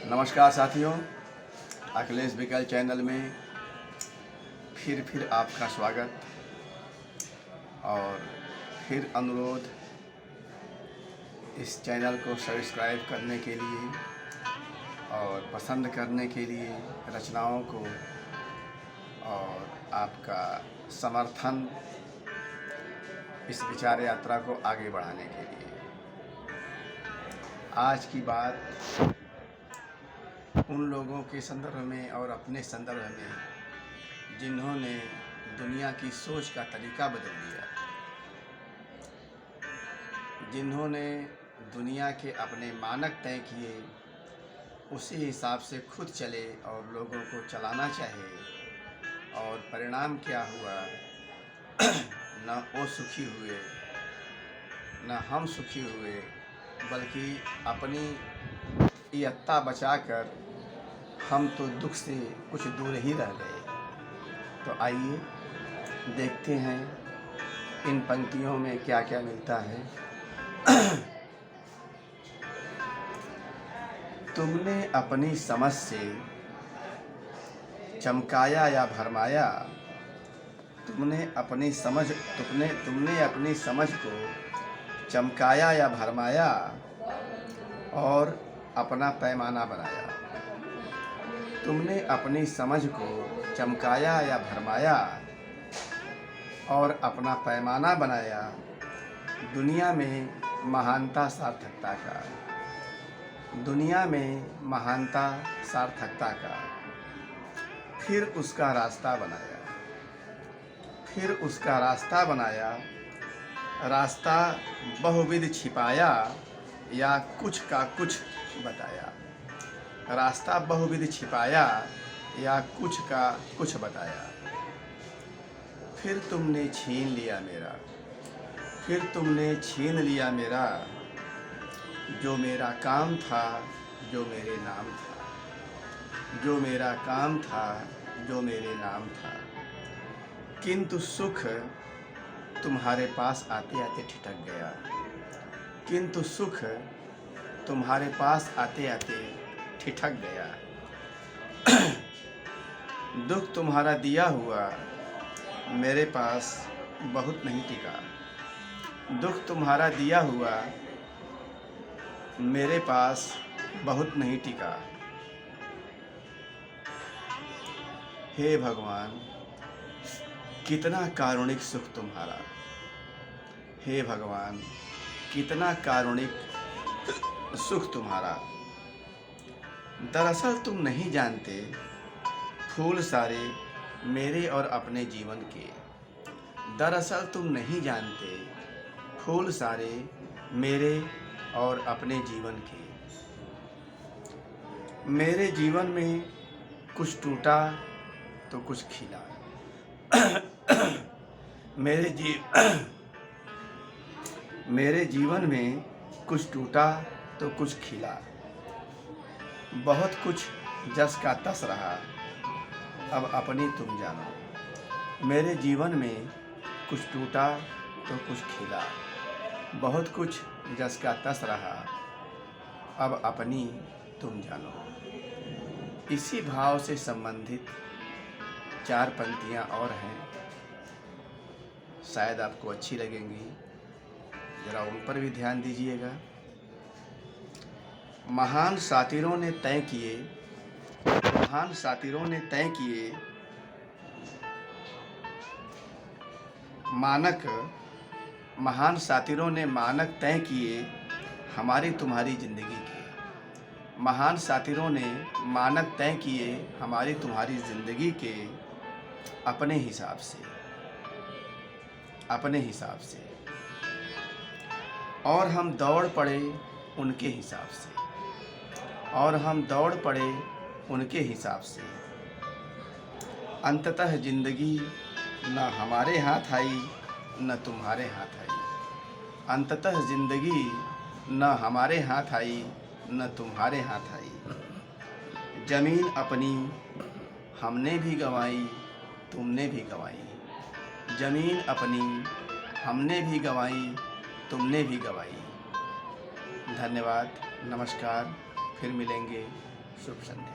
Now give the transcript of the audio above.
नमस्कार साथियों, अखिलेश विकल चैनल में फिर आपका स्वागत और फिर अनुरोध इस चैनल को सब्सक्राइब करने के लिए और पसंद करने के लिए रचनाओं को और आपका समर्थन इस विचार यात्रा को आगे बढ़ाने के लिए। आज की बात उन लोगों के संदर्भ में और अपने संदर्भ में जिन्होंने दुनिया की सोच का तरीका बदल दिया, जिन्होंने दुनिया के अपने मानक तय किए, उसी हिसाब से खुद चले और लोगों को चलाना चाहे, और परिणाम क्या हुआ न वो सुखी हुए न हम सुखी हुए, बल्कि अपनी इयत्ता बचाकर हम तो दुख से कुछ दूर ही रह गए। तो आइए देखते हैं इन पंक्तियों में क्या क्या मिलता है। तुमने अपनी समझ से चमकाया या भरमाया, तुमने अपनी समझ को चमकाया या भरमाया और अपना पैमाना बनाया। तुमने अपनी समझ को चमकाया या भरमाया और अपना पैमाना बनाया, दुनिया में महानता सार्थकता का, दुनिया में महानता सार्थकता का। फिर उसका रास्ता बनाया, रास्ता बहुविध छिपाया या कुछ का कुछ बताया। रास्ता बहुविध छिपाया या कुछ का कुछ बताया। फिर तुमने छीन लिया मेरा, जो मेरा काम था, जो मेरे नाम था, जो मेरा काम था, जो मेरे नाम था। किंतु सुख तुम्हारे पास आते आते ठिठक गया, किंतु सुख तुम्हारे पास आते आते ठिठक गया। दुख तुम्हारा दिया हुआ मेरे पास बहुत नहीं टिका, दुख तुम्हारा दिया हुआ मेरे पास बहुत नहीं टिका। हे भगवान, कितना कारुणिक सुख तुम्हारा, हे भगवान, कितना कारुणिक सुख तुम्हारा। दरअसल तुम नहीं जानते फूल सारे मेरे और अपने जीवन के, दरअसल तुम नहीं जानते फूल सारे मेरे और अपने जीवन के। मेरे जीवन में कुछ टूटा तो कुछ खिला, मेरे जीवन में कुछ टूटा तो कुछ खिला। बहुत कुछ जस का तस रहा, अब अपनी तुम जानो। मेरे जीवन में कुछ टूटा तो कुछ खिला, बहुत कुछ जस का तस रहा, अब अपनी तुम जानो। इसी भाव से संबंधित 4 पंक्तियाँ और हैं, शायद आपको अच्छी लगेंगी, जरा उन पर भी ध्यान दीजिएगा। महान सातिरों ने तय किए, महान सातिरों ने मानक तय किए हमारी तुम्हारी जिंदगी के। महान सातिरों ने मानक तय किए हमारी तुम्हारी जिंदगी के, अपने हिसाब से, और हम दौड़ पड़े उनके हिसाब से, अंततः जिंदगी न हमारे हाथ आई न तुम्हारे हाथ आई, अंततः जिंदगी न हमारे हाथ आई न तुम्हारे हाथ आई। जमीन अपनी हमने भी गंवाई, तुमने भी गंवाई, जमीन अपनी हमने भी गंवाई, तुमने भी गंवाई। धन्यवाद, नमस्कार, फिर मिलेंगे, शुभ संध्या।